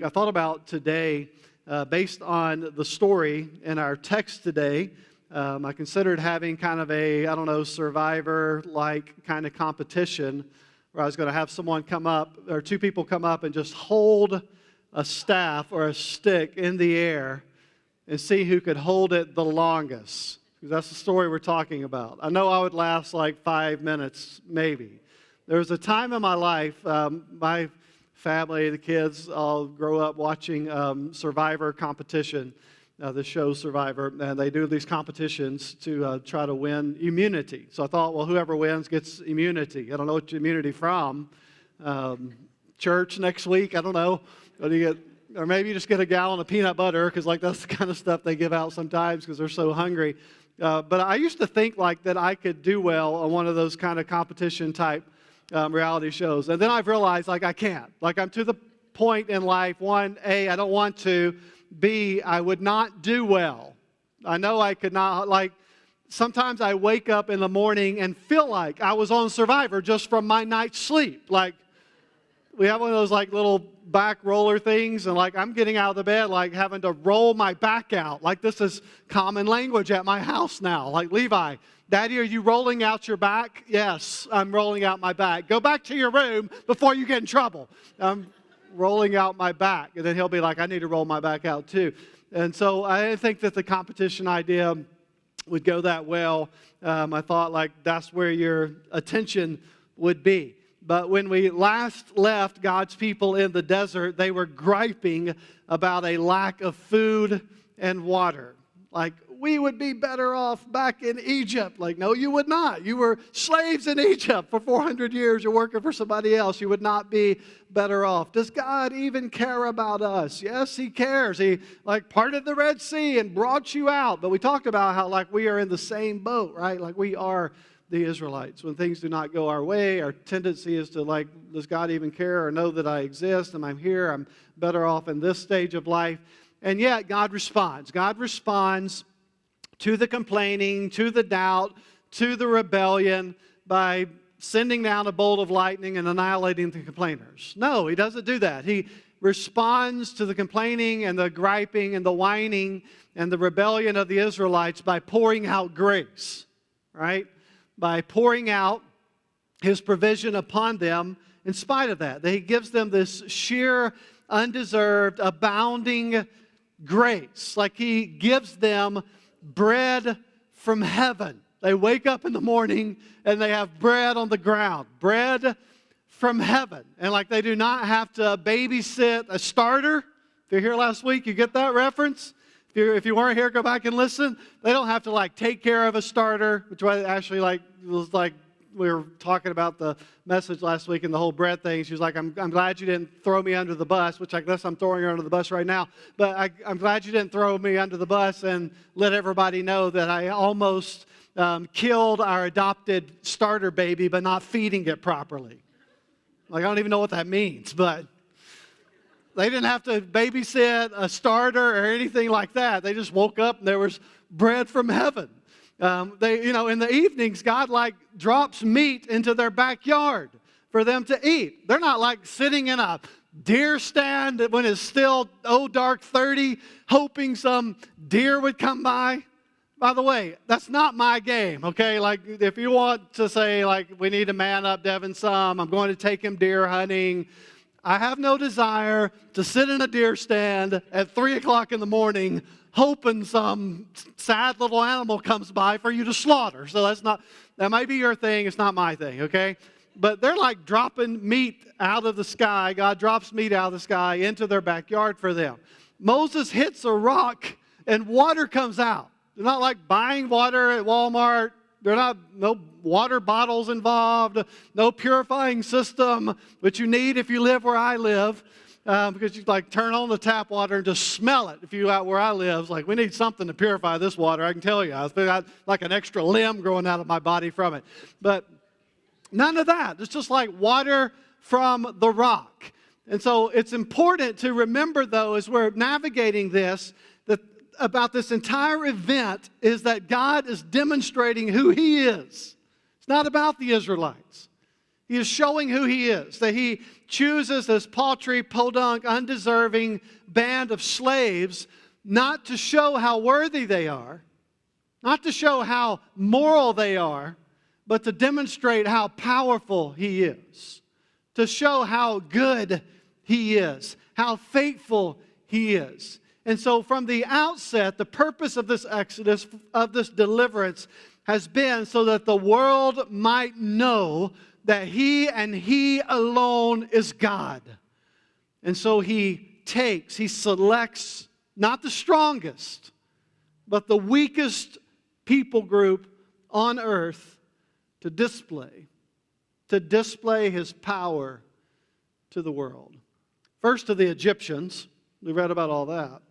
I thought about today, based on the story in our text today, I considered having kind of a, Survivor-like kind of competition where I was going to have someone come up, or two people come up and just hold a staff or a stick in the air and see who could hold it the longest. Because that's the story we're talking about. I know I would last like 5 minutes, maybe. There was a time in my life, my family, the kids all grow up watching Survivor competition, the show Survivor, and they do these competitions to try to win immunity. So I thought, well, whoever wins gets immunity. I don't know what immunity from. Church next week, I don't know. What do you get? Or maybe you just get a gallon of peanut butter, because like that's the kind of stuff they give out sometimes because they're so hungry. But I used to think like that I could do well on one of those kind of competition type reality shows. And then I've realized, like, I can't. Like, I'm to the point in life, one, A, I don't want to. B, I would not do well. I know I could not. Like, sometimes I wake up in the morning and feel like I was on Survivor just from my night's sleep. Like, we have one of those, like, little back roller things, and, like, I'm getting out of the bed, like, having to roll my back out. Like, this is common language at my house now. Like, Levi, Daddy, are you rolling out your back? Yes, I'm rolling out my back. Go back to your room before you get in trouble. I'm rolling out my back. And then he'll be like, I need to roll my back out too. And so I didn't think that the competition idea would go that well. I thought like that's where your attention would be. But when we last left God's people in the desert, they were griping about a lack of food and water. Like, we would be better off back in Egypt. Like, no, you would not. You were slaves in Egypt for 400 years. You're working for somebody else. You would not be better off. Does God even care about us? Yes, He cares. He, like, parted the Red Sea and brought you out. But we talked about how, like, we are in the same boat, right? Like, we are the Israelites. When things do not go our way, our tendency is to, like, does God even care or know that I exist? And I'm here. I'm better off in this stage of life. And yet, God responds. God responds to the complaining, to the doubt, to the rebellion by sending down a bolt of lightning and annihilating the complainers. No, He doesn't do that. He responds to the complaining and the griping and the whining and the rebellion of the Israelites by pouring out grace, right? By pouring out His provision upon them in spite of that. He gives them this sheer, undeserved, abounding grace. Like He gives them bread from heaven. They wake up in the morning and they have bread on the ground. Bread from heaven. And like they do not have to babysit a starter. If you're here last week, you get that reference? If you weren't here, go back and listen. They don't have to like take care of a starter, which actually was like we were talking about the message last week and the whole bread thing. She was like, I'm glad you didn't throw me under the bus, which I guess I'm throwing her under the bus right now. But I'm glad you didn't throw me under the bus and let everybody know that I almost killed our adopted starter baby by not feeding it properly. Like, I don't even know what that means, but they didn't have to babysit a starter or anything like that. They just woke up and there was bread from heaven. In the evenings, God like drops meat into their backyard for them to eat. They're not like sitting in a deer stand when it's still dark 30, hoping some deer would come by. By the way, that's not my game, okay? Like, if you want to say, like, we need to man up Devin some, I'm going to take him deer hunting. I have no desire to sit in a deer stand at 3 o'clock in the morning hoping some sad little animal comes by for you to slaughter. So that might be your thing. It's not my thing, okay? But they're like dropping meat out of the sky. God drops meat out of the sky into their backyard for them. Moses hits a rock and water comes out. They're not like buying water at Walmart. No water bottles involved, no purifying system, which you need if you live where I live. Because you like turn on the tap water and just smell it. If you out where I live, it's like we need something to purify this water. I can tell you, I've got like an extra limb growing out of my body from it. But none of that. It's just like water from the rock. And so it's important to remember, though, as we're navigating this, that about this entire event is that God is demonstrating who He is. It's not about the Israelites. He is showing who he is, that he chooses this paltry, podunk, undeserving band of slaves not to show how worthy they are, not to show how moral they are, but to demonstrate how powerful he is, to show how good he is, how faithful he is. And so from the outset, the purpose of this exodus, of this deliverance, has been so that the world might know that he and he alone is God. And so he selects not the strongest, but the weakest people group on earth to display his power to the world. First to the Egyptians, we read about all that.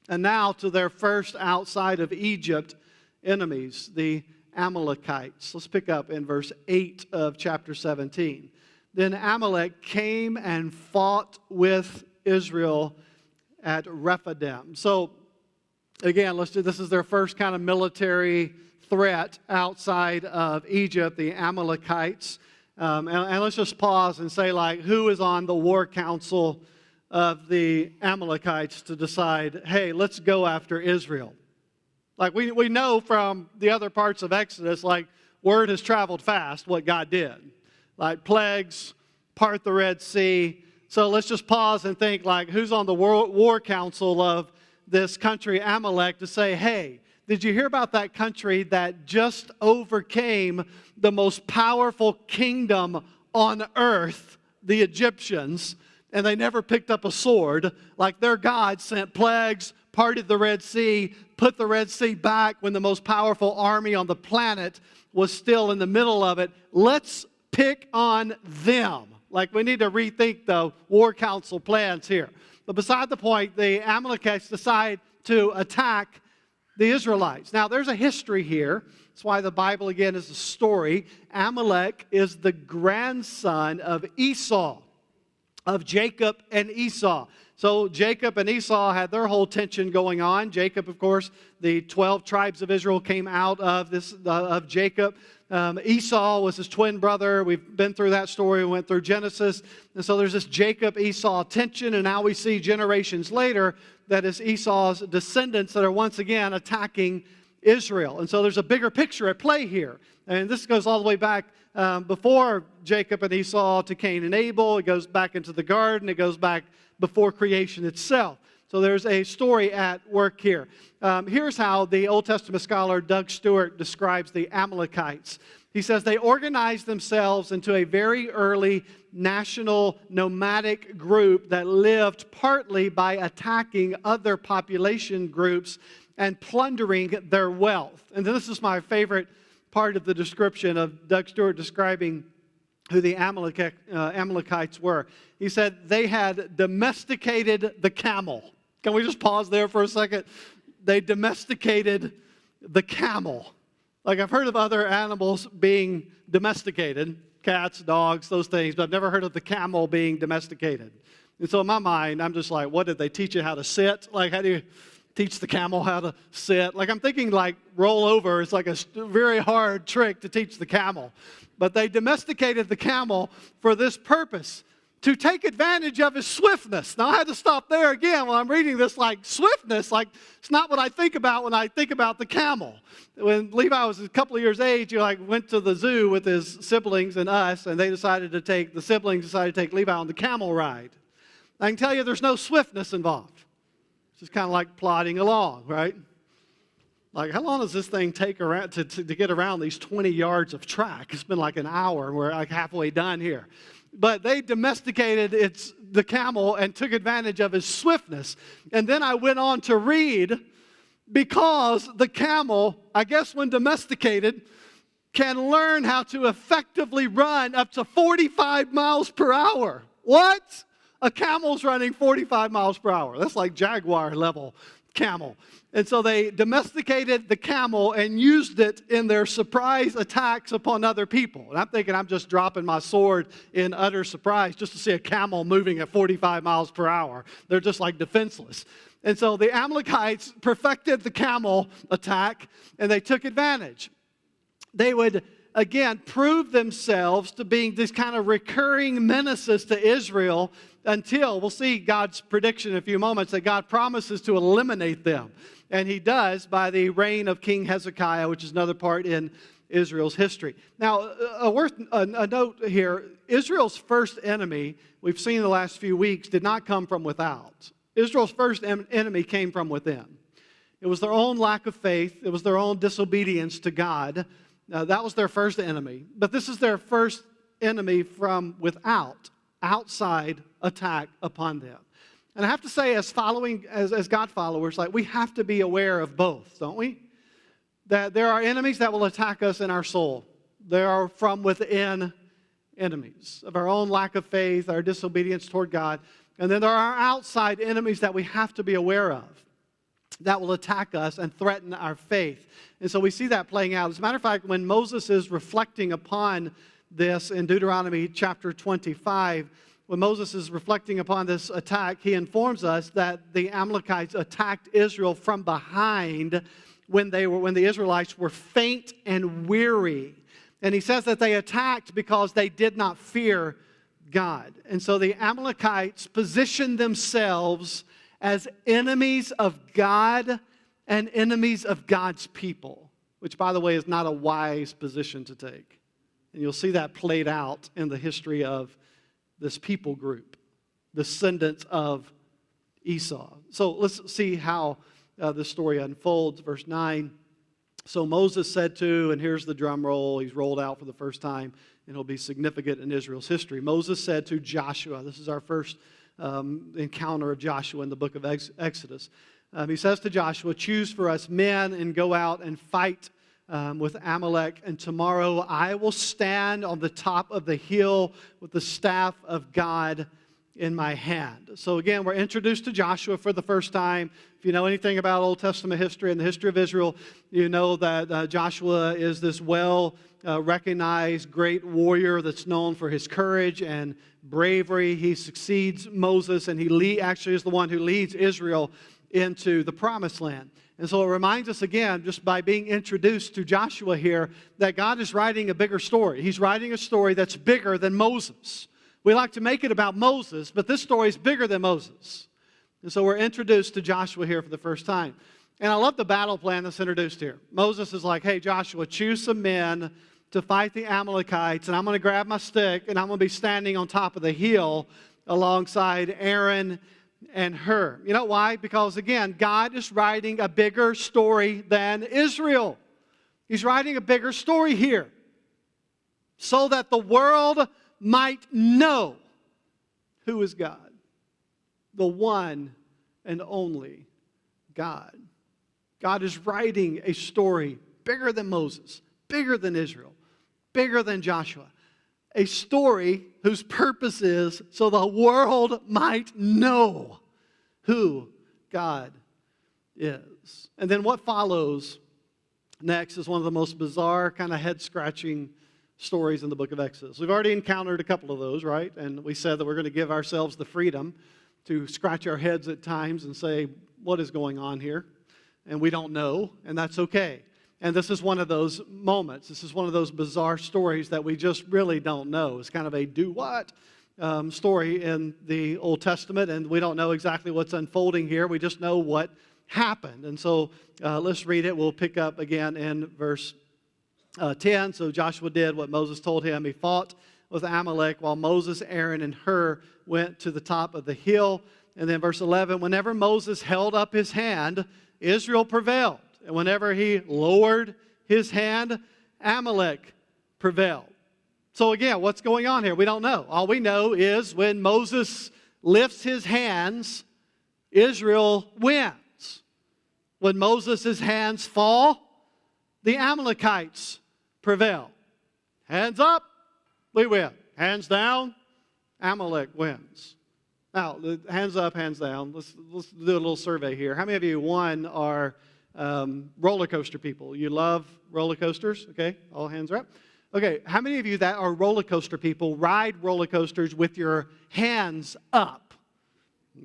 And now to their first outside of Egypt enemies, the Amalekites. Let's pick up in verse 8 of chapter 17. Then Amalek came and fought with Israel at Rephidim. So, again, this is their first kind of military threat outside of Egypt, the Amalekites. And let's just pause and say, who is on the war council of the Amalekites to decide, hey, let's go after Israel? We know from the other parts of Exodus, word has traveled fast what God did. Plagues, part the Red Sea. So let's just pause and think, who's on the war council of this country, Amalek, to say, hey, did you hear about that country that just overcame the most powerful kingdom on earth, the Egyptians, and they never picked up a sword? Their God sent plagues, parted the Red Sea, put the Red Sea back when the most powerful army on the planet was still in the middle of it. Let's pick on them. We need to rethink the war council plans here. But beside the point, the Amalekites decide to attack the Israelites. Now, there's a history here. That's why the Bible, again, is a story. Amalek is the grandson of Esau, of Jacob and Esau. So Jacob and Esau had their whole tension going on. Jacob, of course, the 12 tribes of Israel came out of Jacob. Esau was his twin brother. We've been through that story. We went through Genesis. And so there's this Jacob-Esau tension, and now we see generations later that is Esau's descendants that are once again attacking Israel. And so there's a bigger picture at play here. And this goes all the way back before Jacob and Esau to Cain and Abel. It goes back into the garden. It goes back before creation itself. So there's a story at work here. Here's how the Old Testament scholar Doug Stewart describes the Amalekites. He says they organized themselves into a very early national nomadic group that lived partly by attacking other population groups and plundering their wealth. And this is my favorite part of the description of Doug Stewart describing who the Amalekites were. He said they had domesticated the camel. Can we just pause there for a second? They domesticated the camel. I've heard of other animals being domesticated, cats, dogs, those things, but I've never heard of the camel being domesticated. And so in my mind, I'm just what did they teach it how to sit? How do you teach the camel how to sit? I'm thinking roll over. It's a very hard trick to teach the camel. But they domesticated the camel for this purpose, to take advantage of his swiftness. Now, I had to stop there again when I'm reading this, swiftness, it's not what I think about when I think about the camel. When Levi was a couple of years age, he went to the zoo with his siblings and us, and the siblings decided to take Levi on the camel ride. I can tell you there's no swiftness involved. It's just kind of plodding along, right? How long does this thing take around to get around these 20 yards of track? It's been an hour, and we're halfway done here. But they domesticated the camel and took advantage of his swiftness. And then I went on to read, because the camel, I guess when domesticated, can learn how to effectively run up to 45 miles per hour. What? A camel's running 45 miles per hour. That's Jaguar level camel. And so they domesticated the camel and used it in their surprise attacks upon other people. And I'm thinking I'm just dropping my sword in utter surprise just to see a camel moving at 45 miles per hour. They're just defenseless. And so the Amalekites perfected the camel attack, and they took advantage. They would again, prove themselves to being these kind of recurring menaces to Israel until, we'll see God's prediction in a few moments, that God promises to eliminate them. And he does by the reign of King Hezekiah, which is another part in Israel's history. Now, a note here, Israel's first enemy, we've seen in the last few weeks, did not come from without. Israel's first enemy came from within. It was their own lack of faith. It was their own disobedience to God. That was their first enemy. But this is their first enemy from without, outside attack upon them. And I have to say, as God followers, we have to be aware of both, don't we? That there are enemies that will attack us in our soul. There are from within enemies of our own lack of faith, our disobedience toward God. And then there are outside enemies that we have to be aware of that will attack us and threaten our faith. And so we see that playing out. As a matter of fact, when Moses is reflecting upon this in Deuteronomy chapter 25, when Moses is reflecting upon this attack, he informs us that the Amalekites attacked Israel from behind when the Israelites were faint and weary. And he says that they attacked because they did not fear God. And so the Amalekites positioned themselves as enemies of God and enemies of God's people, which, by the way, is not a wise position to take. And you'll see that played out in the history of this people group, descendants of Esau. So let's see how this story unfolds. Verse 9. So Moses said to, and here's the drum roll, he's rolled out for the first time, and it'll be significant in Israel's history. Moses said to Joshua, this is our first encounter of Joshua in the book of Exodus. He says to Joshua, choose for us men and go out and fight with Amalek, and tomorrow I will stand on the top of the hill with the staff of God in my hand. So again, we're introduced to Joshua for the first time. If you know anything about Old Testament history and the history of Israel, you know that Joshua is this well-recognized great warrior that's known for his courage and bravery. He succeeds Moses, and he actually is the one who leads Israel into the Promised Land. And so it reminds us again, just by being introduced to Joshua here, that God is writing a bigger story. He's writing a story that's bigger than Moses. We like to make it about Moses, but this story is bigger than Moses. And so we're introduced to Joshua here for the first time. And I love the battle plan that's introduced here. Moses is like, hey, Joshua, choose some men to fight the Amalekites, and I'm going to grab my stick, and I'm going to be standing on top of the hill alongside Aaron and Hur. You know why? Because, again, God is writing a bigger story than Israel. He's writing a bigger story here so that the world might know who is God, the one and only God. God is writing a story bigger than Moses, bigger than Israel, bigger than Joshua. A story whose purpose is so the world might know who God is. And then what follows next is one of the most bizarre, kind of head-scratching stories in the book of Exodus. We've already encountered a couple of those, right? And we said that we're going to give ourselves the freedom to scratch our heads at times and say, what is going on here? And we don't know, and that's okay. And this is one of those moments. This is one of those bizarre stories that we just really don't know. It's kind of a do-what story in the Old Testament, and we don't know exactly what's unfolding here. We just know what happened. And so let's read it. We'll pick up again in verse 10. So Joshua did what Moses told him. He fought with Amalek while Moses, Aaron, and Hur went to the top of the hill. And then verse 11, whenever Moses held up his hand, Israel prevailed. And whenever he lowered his hand, Amalek prevailed. So again, what's going on here? We don't know. All we know is when Moses lifts his hands, Israel wins. When Moses' hands fall, the Amalekites prevail. Hands up, we win. Hands down, Amalek wins. Now, hands up, hands down. Let's do a little survey here. How many of you, are roller coaster people? You love roller coasters? Okay, all hands are up. Okay, how many of you that are roller coaster people ride roller coasters with your hands up?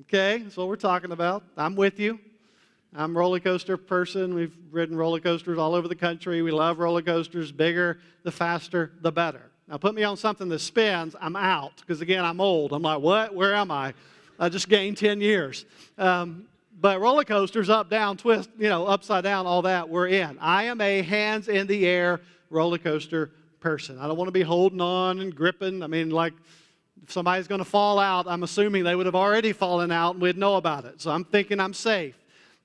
Okay, that's what we're talking about. I'm with you. I'm a roller coaster person. We've ridden roller coasters all over the country. We love roller coasters. Bigger, the faster, the better. Now put me on something that spins, I'm out. Because again, I'm old. I'm like, what? Where am I? I just gained 10 years. But roller coasters, up, down, twist, upside down, all that, we're in. I am a hands in the air roller coaster person. I don't want to be holding on and gripping. I mean, like, if somebody's going to fall out, I'm assuming they would have already fallen out and we'd know about it. So I'm thinking I'm safe.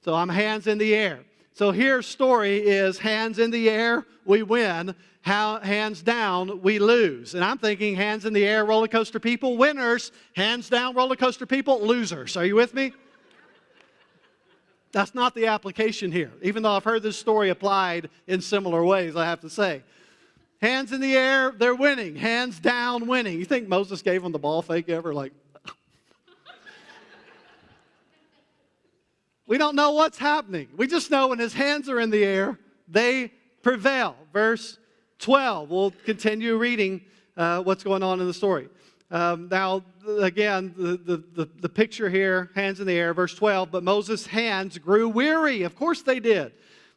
So I'm hands in the air. So here story is hands in the air, we win. Hands down, we lose. And I'm thinking hands in the air, roller coaster people, winners. Hands down, roller coaster people, losers. Are you with me? That's not the application here, even though I've heard this story applied in similar ways, I have to say. Hands in the air, they're winning. Hands down, winning. You think Moses gave them the ball fake ever? Like, we don't know what's happening. We just know when his hands are in the air, they prevail. Verse 12. We'll continue reading what's going on in the story. Now, again, the picture here, hands in the air, verse 12. But Moses' hands grew weary. Of course they did.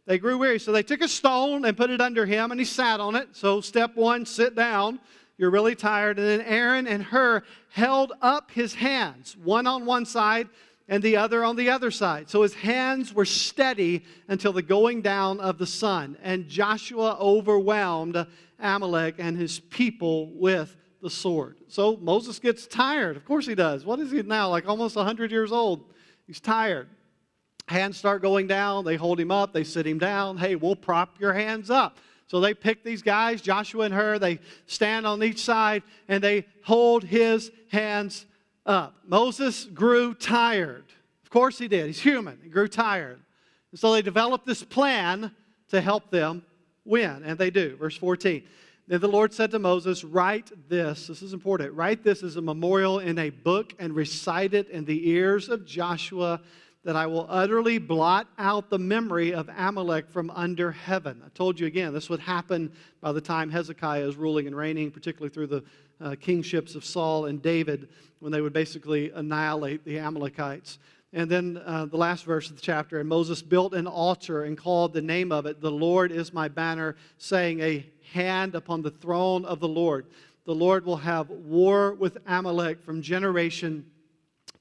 They grew weary. So they took a stone and put it under him, and he sat on it. So step one, sit down. You're really tired. And then Aaron and Hur held up his hands, one on one side and the other on the other side. So his hands were steady until the going down of the sun. And Joshua overwhelmed Amalek and his people with the sword. So Moses gets tired. Of course he does. What is he now? Like almost 100 years old. He's tired. Hands start going down. They hold him up. They sit him down. Hey, we'll prop your hands up. So they pick these guys, Joshua and Hur. They stand on each side and they hold his hands up. Moses grew tired. Of course he did. He's human. He grew tired. And so they developed this plan to help them win. And they do. Verse 14. Then the Lord said to Moses, write this is important, write this as a memorial in a book and recite it in the ears of Joshua, that I will utterly blot out the memory of Amalek from under heaven. I told you again, this would happen by the time Hezekiah is ruling and reigning, particularly through the kingships of Saul and David, when they would basically annihilate the Amalekites. And then the last verse of the chapter, and Moses built an altar and called the name of it, the Lord is my banner, saying, a hand upon the throne of the Lord. The Lord will have war with Amalek from generation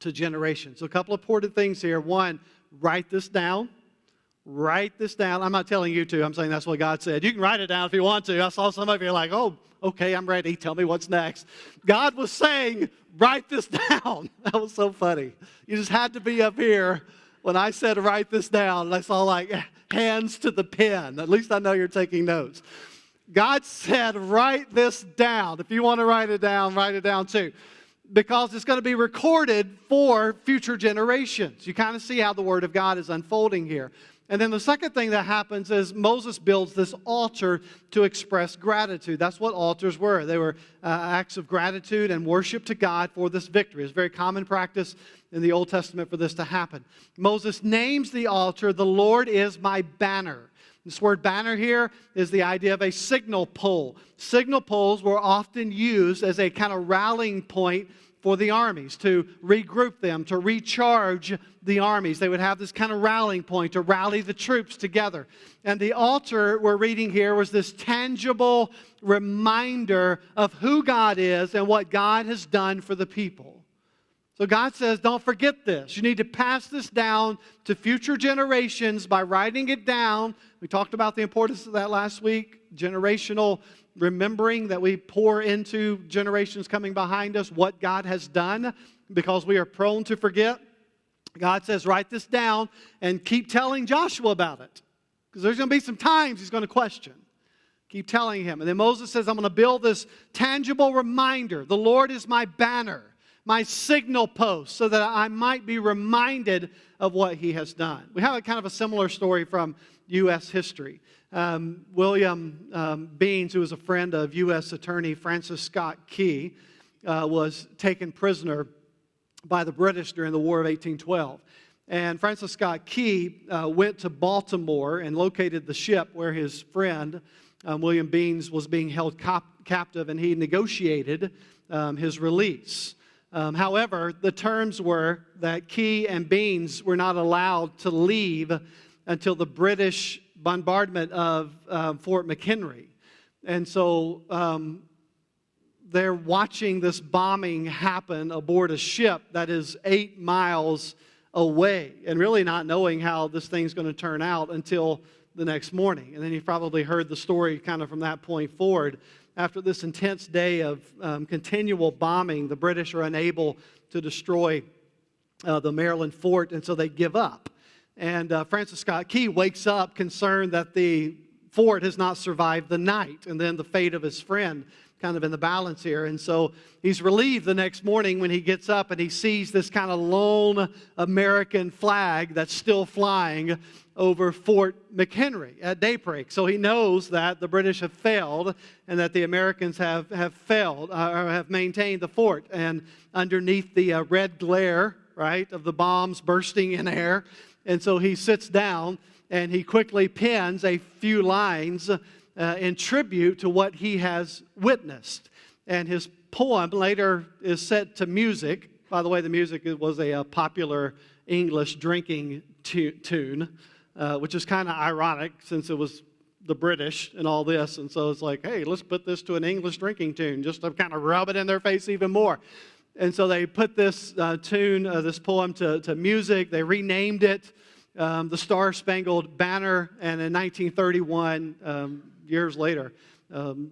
to generation. So a couple of important things here. One, write this down. Write this down. I'm not telling you to. I'm saying that's what God said. You can write it down if you want to. I saw some of you like, oh, okay, I'm ready. Tell me what's next. God was saying, write this down. That was so funny. You just had to be up here when I said write this down. And I saw like hands to the pen. At least I know you're taking notes. God said, write this down. If you want to write it down too. Because it's going to be recorded for future generations. You kind of see how the Word of God is unfolding here. And then the second thing that happens is Moses builds this altar to express gratitude. That's what altars were. They were acts of gratitude and worship to God for this victory. It's a very common practice in the Old Testament for this to happen. Moses names the altar, the Lord is my banner. This word banner here is the idea of a signal pole. Signal poles were often used as a kind of rallying point for the armies, to regroup them, to recharge the armies. They would have this kind of rallying point to rally the troops together. And the altar we're reading here was this tangible reminder of who God is and what God has done for the people. So God says, don't forget this. You need to pass this down to future generations by writing it down. We talked about the importance of that last week. Generational remembering, that we pour into generations coming behind us what God has done, because we are prone to forget. God says, write this down and keep telling Joshua about it. Because there's going to be some times he's going to question. Keep telling him. And then Moses says, I'm going to build this tangible reminder. The Lord is my banner, my signal post, so that I might be reminded of what he has done. We have a kind of a similar story from U.S. history. William Beans, who was a friend of U.S. Attorney Francis Scott Key, was taken prisoner by the British during the War of 1812. And Francis Scott Key went to Baltimore and located the ship where his friend, William Beans, was being held captive, and he negotiated his release. However, the terms were that Key and Beans were not allowed to leave until the British bombardment of Fort McHenry. And so they're watching this bombing happen aboard a ship that is 8 miles away and really not knowing how this thing's going to turn out until the next morning. And then you've probably heard the story kind of from that point forward. After this intense day of continual bombing, the British are unable to destroy the Maryland fort, and so they give up. And Francis Scott Key wakes up concerned that the fort has not survived the night, and then the fate of his friend kind of in the balance here. And so he's relieved the next morning when he gets up and he sees this kind of lone American flag that's still flying over Fort McHenry at daybreak. So he knows that the British have failed and that the Americans have failed, or have maintained the fort. And underneath the red glare, right, of the bombs bursting in air. And so he sits down and he quickly pens a few lines in tribute to what he has witnessed. And his poem later is set to music. By the way, the music was a popular English drinking tune, which is kind of ironic since it was the British and all this. And so it's like, hey, let's put this to an English drinking tune just to kind of rub it in their face even more. And so they put this this poem to music. They renamed it the Star-Spangled Banner. And in 1931, years later,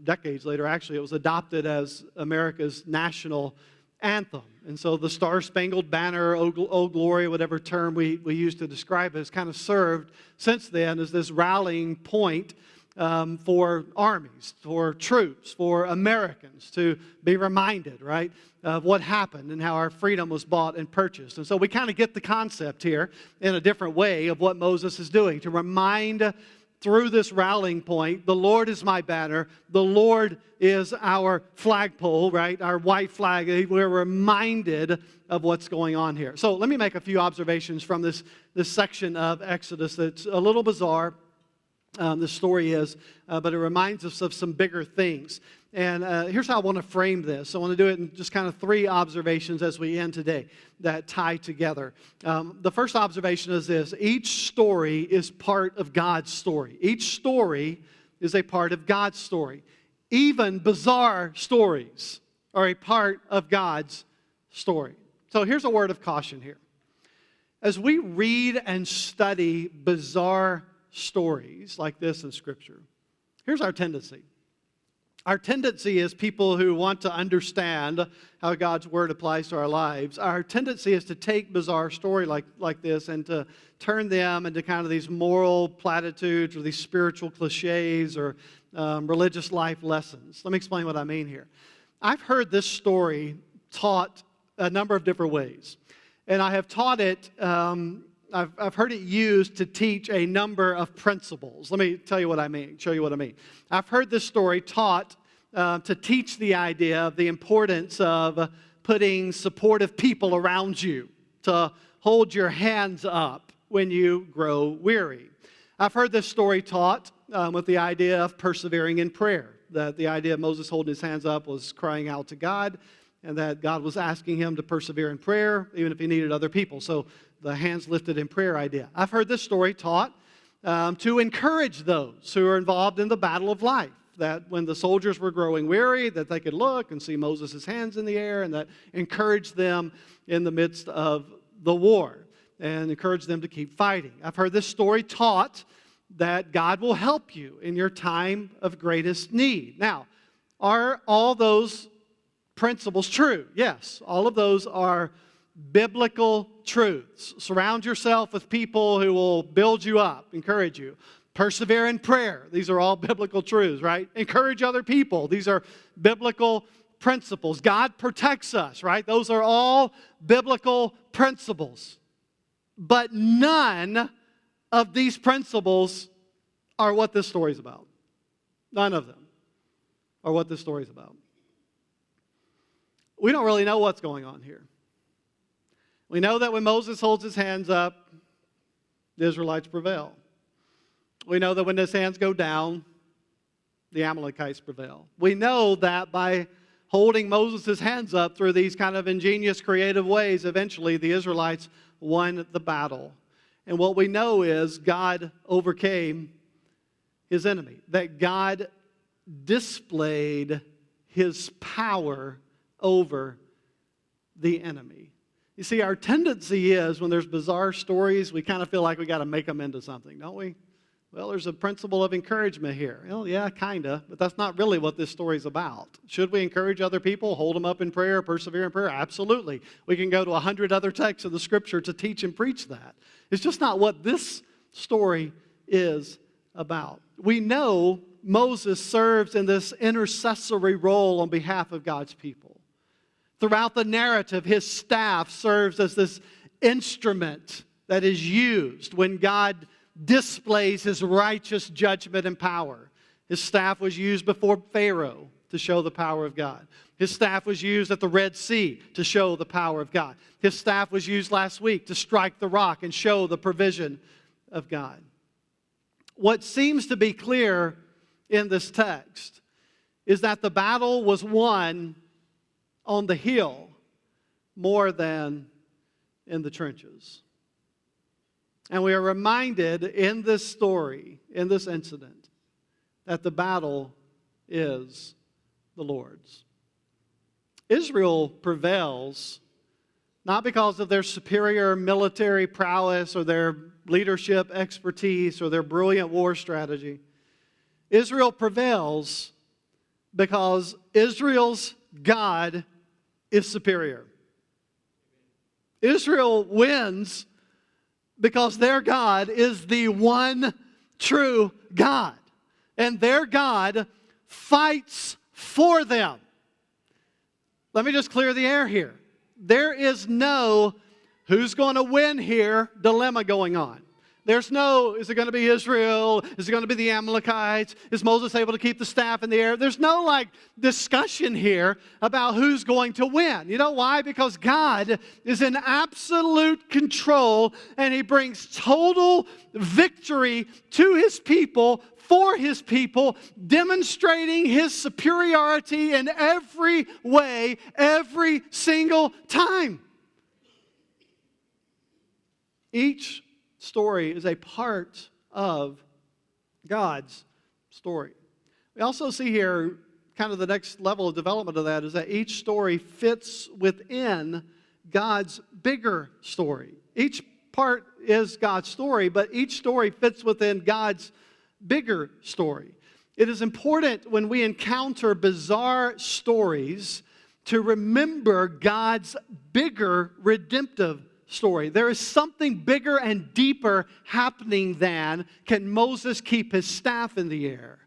decades later, actually, it was adopted as America's national anthem. And so the Star-Spangled Banner, Old Glory, whatever term we use to describe it, has kind of served since then as this rallying point for armies, for troops, for Americans to be reminded, right, of what happened and how our freedom was bought and purchased. And so we kind of get the concept here in a different way of what Moses is doing, to remind through this rallying point, the Lord is my banner, the Lord is our flagpole, right, our white flag. We're reminded of what's going on here. So let me make a few observations from this section of Exodus that's a little bizarre. This story is, but it reminds us of some bigger things. And here's how I want to frame this. I want to do it in just kind of 3 observations as we end today that tie together. The first observation is this: each story is part of God's story. Each story is a part of God's story. Even bizarre stories are a part of God's story. So here's a word of caution here. As we read and study bizarre stories like this in Scripture, here's our tendency. Our tendency as people who want to understand how God's Word applies to our lives, our tendency is to take bizarre story like this and to turn them into kind of these moral platitudes or these spiritual cliches or religious life lessons. Let me explain what I mean here. I've heard this story taught a number of different ways. And I have taught it, I've heard it used to teach a number of principles. Let me tell you what I mean, show you what I mean. I've heard this story taught to teach the idea of the importance of putting supportive people around you, to hold your hands up when you grow weary. I've heard this story taught with the idea of persevering in prayer, that the idea of Moses holding his hands up was crying out to God, and that God was asking him to persevere in prayer, even if he needed other people. So the hands lifted in prayer idea. I've heard this story taught to encourage those who are involved in the battle of life, that when the soldiers were growing weary, that they could look and see Moses' hands in the air, and that encouraged them in the midst of the war and encouraged them to keep fighting. I've heard this story taught that God will help you in your time of greatest need. Now, are all those principles true? Yes, all of those are biblical truths. Surround yourself with people who will build you up, encourage you. Persevere in prayer. These are all biblical truths, right? Encourage other people. These are biblical principles. God protects us, right? Those are all biblical principles. But none of these principles are what this story is about. None of them are what this story is about. We don't really know what's going on here. We know that when Moses holds his hands up, the Israelites prevail. We know that when his hands go down, the Amalekites prevail. We know that by holding Moses' hands up through these kind of ingenious, creative ways, eventually the Israelites won the battle. And what we know is God overcame his enemy, that God displayed his power over the enemy. You see, our tendency is when there's bizarre stories, we kind of feel like we got to make them into something, don't we? Well, there's a principle of encouragement here. Well, yeah, kind of, but that's not really what this story is about. Should we encourage other people, hold them up in prayer, persevere in prayer? Absolutely. We can go to 100 other texts of the Scripture to teach and preach that. It's just not what this story is about. We know Moses serves in this intercessory role on behalf of God's people. Throughout the narrative, his staff serves as this instrument that is used when God displays his righteous judgment and power. His staff was used before Pharaoh to show the power of God. His staff was used at the Red Sea to show the power of God. His staff was used last week to strike the rock and show the provision of God. What seems to be clear in this text is that the battle was won on the hill more than in the trenches. And we are reminded in this story, in this incident, that the battle is the Lord's. Israel prevails not because of their superior military prowess or their leadership expertise or their brilliant war strategy. Israel prevails because Israel's God is superior. Israel wins because their God is the one true God. And their God fights for them. Let me just clear the air here. There is no who's going to win here dilemma going on. There's no, is it going to be Israel? Is it going to be the Amalekites? Is Moses able to keep the staff in the air? There's no discussion here about who's going to win. You know why? Because God is in absolute control and he brings total victory to his people, for his people, demonstrating his superiority in every way, every single time. Each story is a part of God's story. We also see here kind of the next level of development of that is that each story fits within God's bigger story. Each part is God's story, but each story fits within God's bigger story. It is important when we encounter bizarre stories to remember God's bigger redemptive story. There is something bigger and deeper happening than can Moses keep his staff in the air.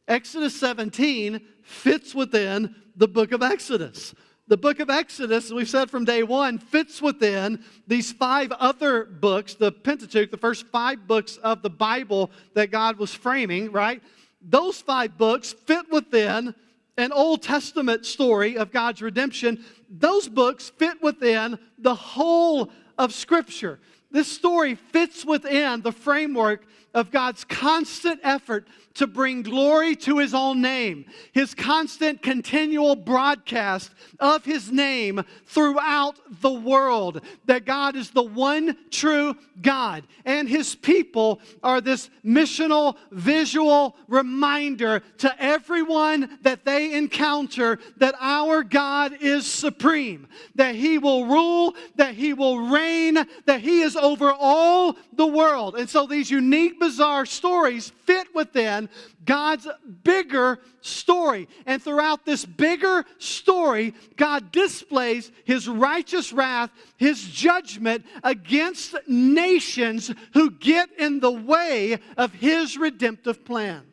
Exodus 17 fits within the book of Exodus. The book of Exodus, as we've said from day one, fits within these 5 other books, the Pentateuch, the first 5 books of the Bible that God was framing, right? Those 5 books fit within an Old Testament story of God's redemption. Those books fit within the whole of Scripture. This story fits within the framework of God's constant effort to bring glory to His own name, His constant continual broadcast of His name throughout the world, that God is the one true God, and His people are this missional, visual reminder to everyone that they encounter that our God is supreme, that He will rule, that He will reign, that He is over all the world. And so these unique, bizarre stories fit within God's bigger story. And throughout this bigger story, God displays His righteous wrath, His judgment against nations who get in the way of His redemptive plan.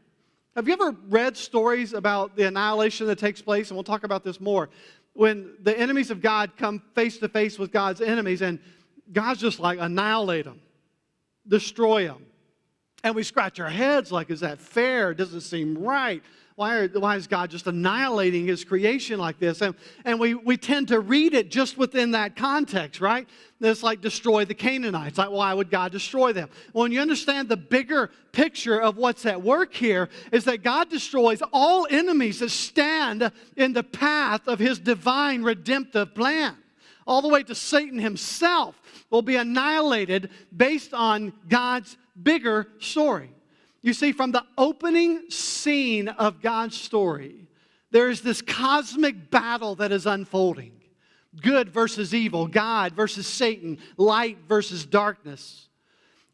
Have you ever read stories about the annihilation that takes place? And we'll talk about this more. When the enemies of God come face to face with God's enemies, and God's just like, annihilate them, destroy them. And we scratch our heads like, is that fair? Doesn't seem right. why is God just annihilating his creation like this? And we tend to read it just within that context, right? It's like destroy the Canaanites. Like, why would God destroy them? Well, when you understand the bigger picture of what's at work here is that God destroys all enemies that stand in the path of his divine redemptive plan. All the way to Satan himself will be annihilated based on God's bigger story. You see, from the opening scene of God's story, there is this cosmic battle that is unfolding. Good versus evil, God versus Satan, light versus darkness.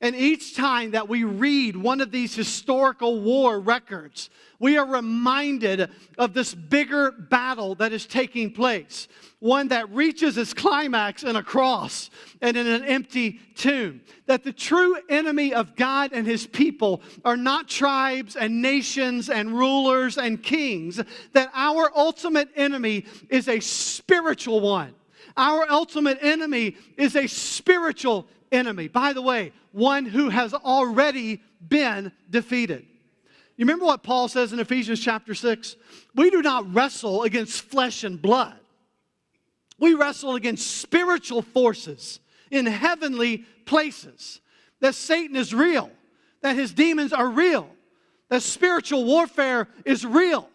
And each time that we read one of these historical war records, we are reminded of this bigger battle that is taking place. One that reaches its climax in a cross and in an empty tomb. That the true enemy of God and his people are not tribes and nations and rulers and kings. That our ultimate enemy is a spiritual one. Our ultimate enemy is a spiritual enemy. By the way, one who has already been defeated. You remember what Paul says in Ephesians chapter 6? We do not wrestle against flesh and blood. We wrestle against spiritual forces in heavenly places. That Satan is real. That his demons are real. That spiritual warfare is real.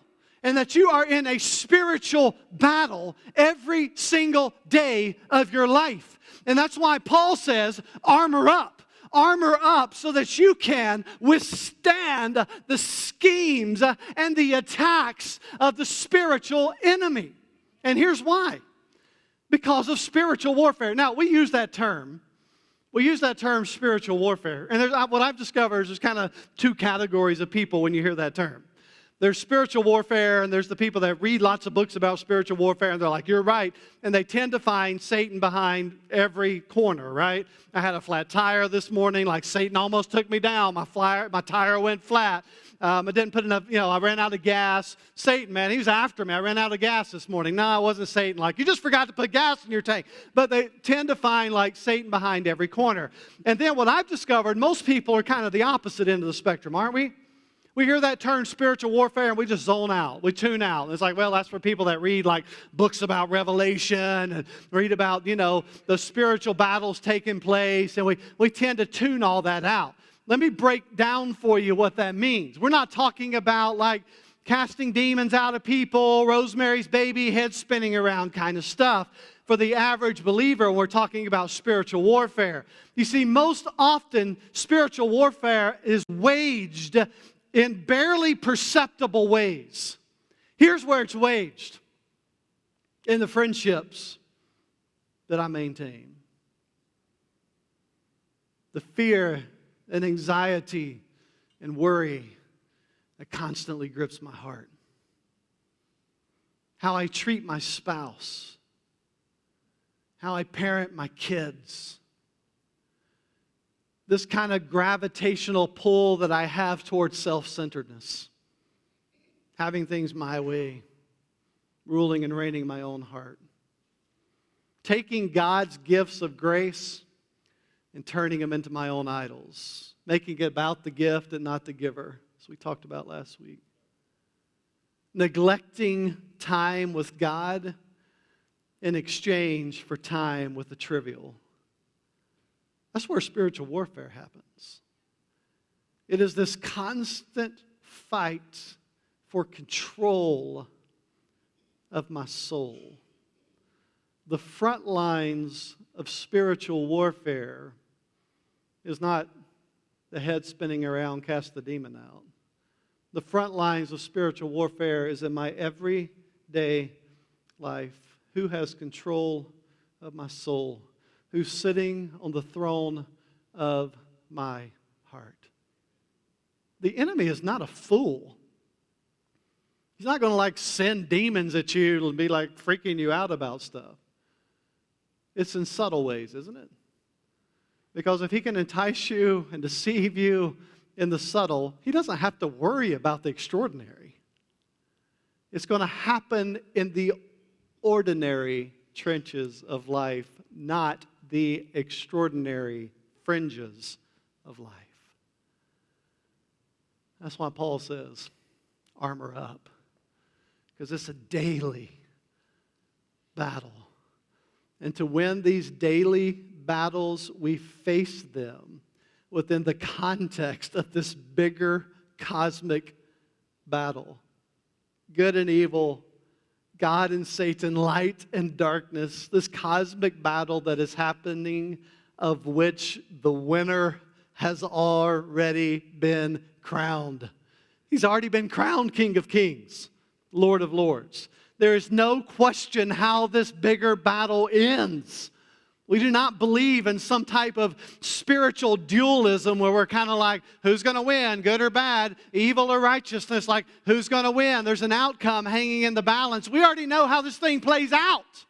And that you are in a spiritual battle every single day of your life. And that's why Paul says, armor up. Armor up so that you can withstand the schemes and the attacks of the spiritual enemy. And here's why. Because of spiritual warfare. Now, we use that term. We use that term spiritual warfare. And what I've discovered is there's kind of two categories of people when you hear that term. There's spiritual warfare, and there's the people that read lots of books about spiritual warfare, and they're like, you're right. And they tend to find Satan behind every corner, right? I had a flat tire this morning, like Satan almost took me down. My tire went flat. I didn't put enough, I ran out of gas. Satan, man, he was after me. I ran out of gas this morning. No, it wasn't Satan. Like, you just forgot to put gas in your tank. But they tend to find, like, Satan behind every corner. And then what I've discovered, most people are kind of the opposite end of the spectrum, aren't we? We hear that term spiritual warfare and we just zone out. We tune out. And it's like, well, that's for people that read like books about Revelation and read about, the spiritual battles taking place. And we tend to tune all that out. Let me break down for you what that means. We're not talking about like casting demons out of people, Rosemary's Baby, head spinning around kind of stuff. For the average believer, we're talking about spiritual warfare. You see, most often spiritual warfare is waged in barely perceptible ways. Here's where it's waged. In the friendships that I maintain. The fear and anxiety and worry that constantly grips my heart. How I treat my spouse. How I parent my kids. This kind of gravitational pull that I have towards self-centeredness. Having things my way. Ruling and reigning my own heart. Taking God's gifts of grace and turning them into my own idols. Making it about the gift and not the giver, as we talked about last week. Neglecting time with God in exchange for time with the trivial. That's where spiritual warfare happens. It is this constant fight for control of my soul. The front lines of spiritual warfare is not the head spinning around, cast the demon out. The front lines of spiritual warfare is in my everyday life. Who has control of my soul? Who's sitting on the throne of my heart? The enemy is not a fool. He's not going to like send demons at you and be like freaking you out about stuff. It's in subtle ways, isn't it? Because if he can entice you and deceive you in the subtle, he doesn't have to worry about the extraordinary. It's going to happen in the ordinary trenches of life, not the extraordinary fringes of life. That's why Paul says, armor up. Because it's a daily battle. And to win these daily battles, we face them within the context of this bigger cosmic battle. Good and evil, God and Satan, light and darkness, this cosmic battle that is happening, of which the winner has already been crowned. He's already been crowned King of Kings, Lord of Lords. There is no question how this bigger battle ends. We do not believe in some type of spiritual dualism where we're kind of like, who's going to win, good or bad, evil or righteousness, like who's going to win? There's an outcome hanging in the balance. We already know how this thing plays out.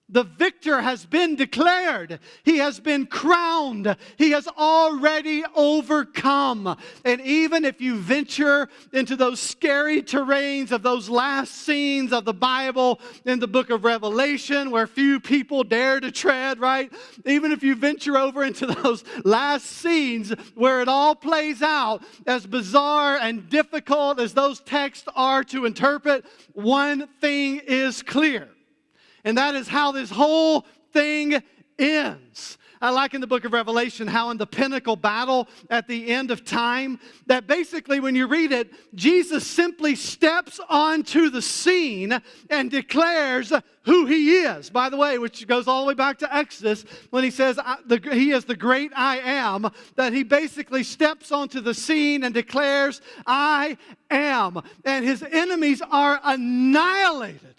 The victor has been declared. He has been crowned. He has already overcome. And even if you venture into those scary terrains of those last scenes of the Bible in the book of Revelation where few people dare to tread, right? Even if you venture over into those last scenes where it all plays out, as bizarre and difficult as those texts are to interpret, one thing is clear. And that is how this whole thing ends. I like in the book of Revelation how in the pinnacle battle at the end of time, that basically when you read it, Jesus simply steps onto the scene and declares who He is. By the way, which goes all the way back to Exodus when He says He is the great I am, that He basically steps onto the scene and declares, I am. And His enemies are annihilated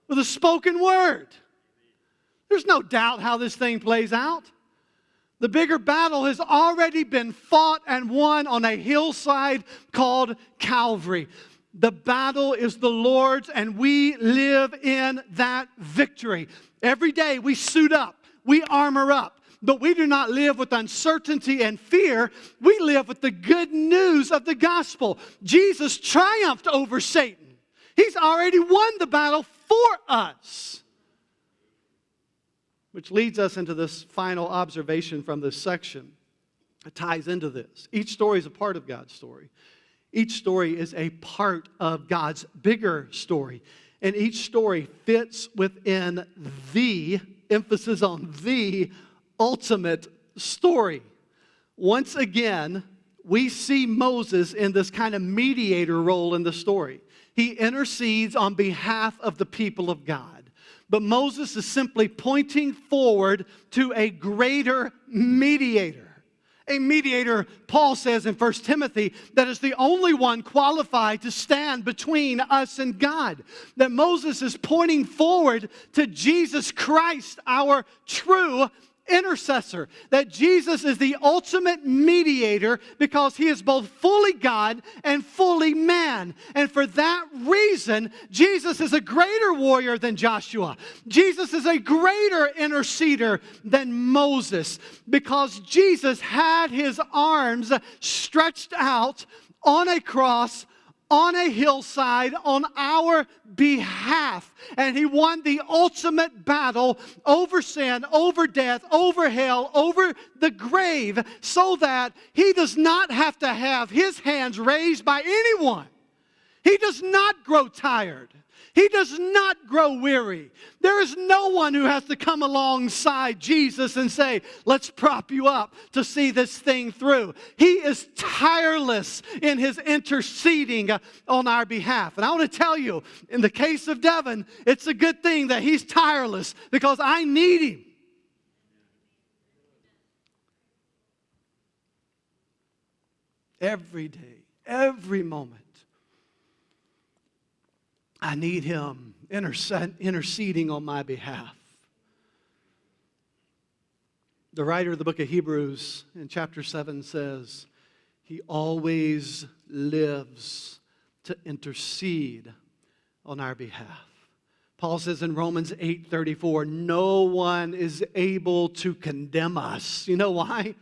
with a spoken word. There's no doubt how this thing plays out. The bigger battle has already been fought and won on a hillside called Calvary. The battle is the Lord's, and we live in that victory. Every day we suit up, we armor up, but we do not live with uncertainty and fear. We live with the good news of the gospel. Jesus triumphed over Satan. He's already won the battle for us. Which leads us into this final observation from this section. It ties into this. Each story is a part of God's story. Each story is a part of God's bigger story. And each story fits within the, emphasis on the, ultimate story. Once again, we see Moses in this kind of mediator role in the story. He intercedes on behalf of the people of God. But Moses is simply pointing forward to a greater mediator. A mediator, Paul says in 1 Timothy, that is the only one qualified to stand between us and God. That Moses is pointing forward to Jesus Christ, our true intercessor. That Jesus is the ultimate mediator because He is both fully God and fully man. And for that reason, Jesus is a greater warrior than Joshua. Jesus is a greater interceder than Moses because Jesus had His arms stretched out on a cross, on a hillside, on our behalf. And He won the ultimate battle over sin, over death, over hell, over the grave, so that He does not have to have His hands raised by anyone. He does not grow tired. He does not grow weary. There is no one who has to come alongside Jesus and say, let's prop you up to see this thing through. He is tireless in His interceding on our behalf. And I want to tell you, in the case of Devin, it's a good thing that he's tireless because I need him. Every day, every moment. I need Him interceding on my behalf. The writer of the book of Hebrews in chapter 7 says, He always lives to intercede on our behalf. Paul says in Romans 8:34, no one is able to condemn us. You know why?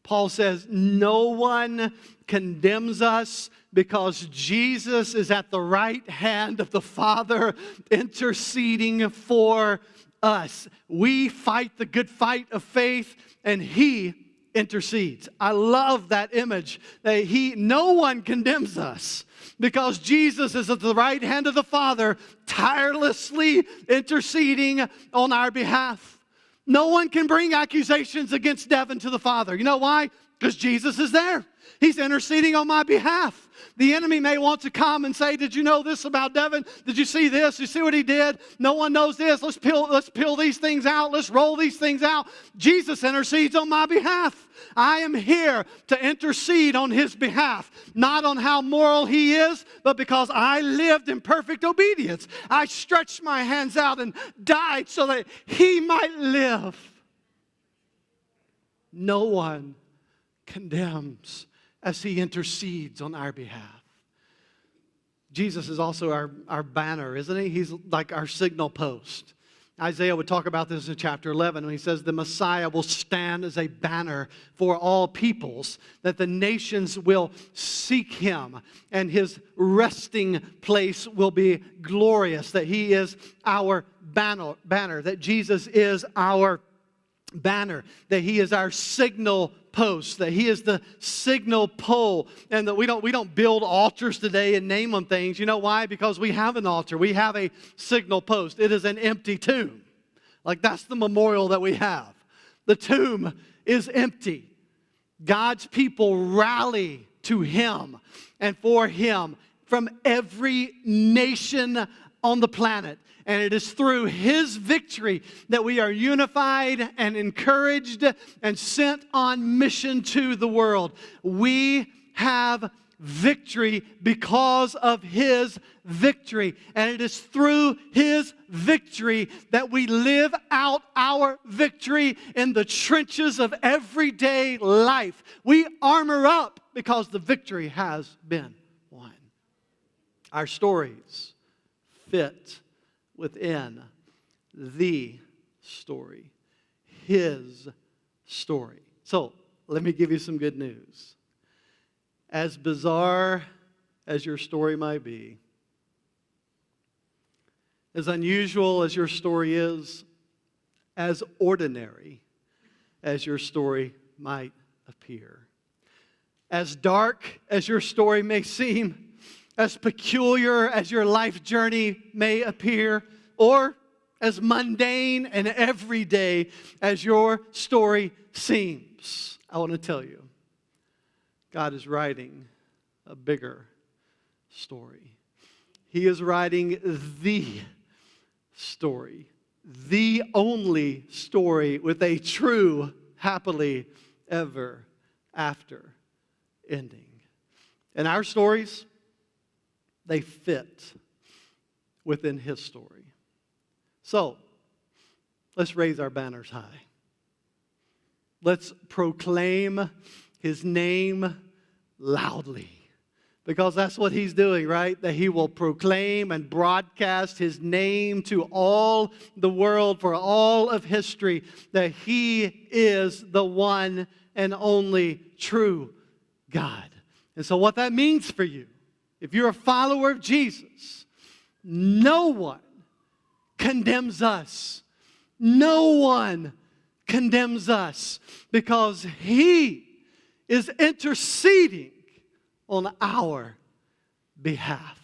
Paul says no one condemns us because Jesus is at the right hand of the Father interceding for us. We fight the good fight of faith, and He intercedes. I love that image that no one condemns us because Jesus is at the right hand of the Father, tirelessly interceding on our behalf. No one can bring accusations against Devin to the Father. You know why? Because Jesus is there. He's interceding on my behalf. The enemy may want to come and say, did you know this about Devin? Did you see this? You see what he did? No one knows this. Let's peel these things out. Let's roll these things out. Jesus intercedes on my behalf. I am here to intercede on his behalf, not on how moral he is, but because I lived in perfect obedience. I stretched my hands out and died so that he might live. No one condemns as he intercedes on our behalf. Jesus is also our banner, isn't he? He's like our signal post. Isaiah would talk about this in chapter 11 when he says the Messiah will stand as a banner for all peoples, that the nations will seek him and his resting place will be glorious, that he is our banner, that Jesus is our banner, that he is our signal post, that he is the signal pole, and that we don't build altars today and name them things. You know why? Because we have an altar. We have a signal post. It is an empty tomb. Like that's the memorial that we have. The tomb is empty. God's people rally to him and for him from every nation on the planet. And it is through his victory that we are unified and encouraged and sent on mission to the world. We have victory because of his victory. And it is through his victory that we live out our victory in the trenches of everyday life. We armor up because the victory has been won. Our stories fit within the story, his story. So, let me give you some good news. As bizarre as your story might be, as unusual as your story is, as ordinary as your story might appear, as dark as your story may seem, as peculiar as your life journey may appear, or as mundane and everyday as your story seems, I want to tell you, God is writing a bigger story. He is writing the story, the only story with a true happily ever after ending. And our stories, they fit within his story. So, let's raise our banners high. Let's proclaim his name loudly. Because that's what he's doing, right? That he will proclaim and broadcast his name to all the world for all of history. That he is the one and only true God. And so what that means for you, if you're a follower of Jesus, no one condemns us. No one condemns us because he is interceding on our behalf.